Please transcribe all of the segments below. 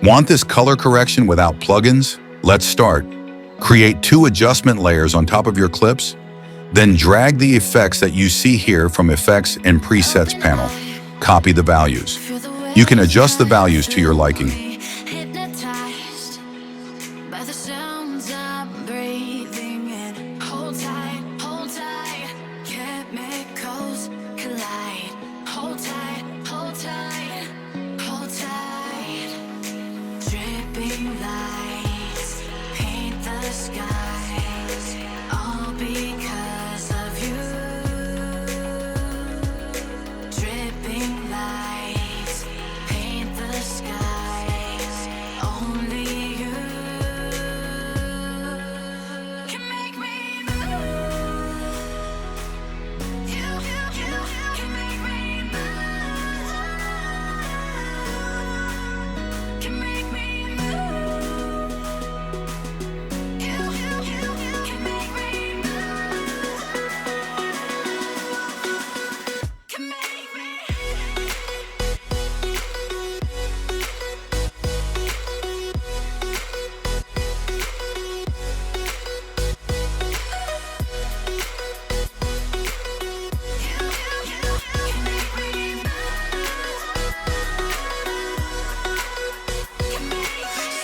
Want this color correction without plugins? Let's start. Create 2 adjustment layers on top of your clips, then drag the effects that you see here from Effects and Presets panel. Copy the values. You can adjust the values to your liking. Hypnotized by the sounds I'm breathing in. Hold tight, chemicals collide. Hold tight, hold tight, hold tight. Dripping lights paint the skies, all because of you. Dripping lights paint the skies, only you can make me move. You can make me move. Can make me move. You can make me move. Can make me.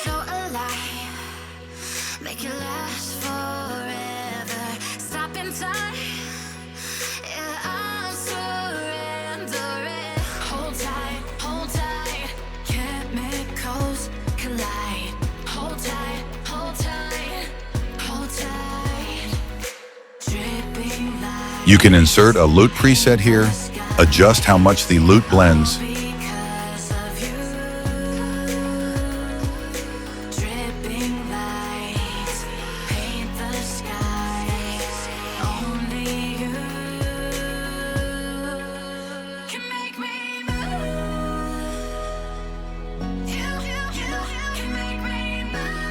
So alive, make it last forever. Stop in time, yeah, I'm surrendering. Hold tight, chemicals collide. Hold tight, hold tight, hold tight. Dripping light. You can insert a lute preset here, adjust how much the lute blends, Because of you, dripping lights paint the skies. Only you can make me move. You can make me move.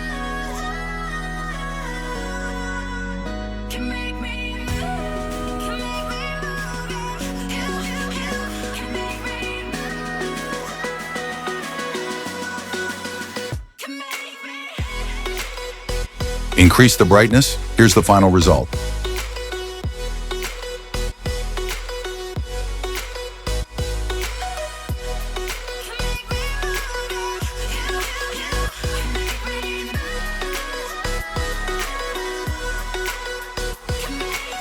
Can make me move. Can make me move. You can make me move. Can make me. increase the brightness. Here's the final result.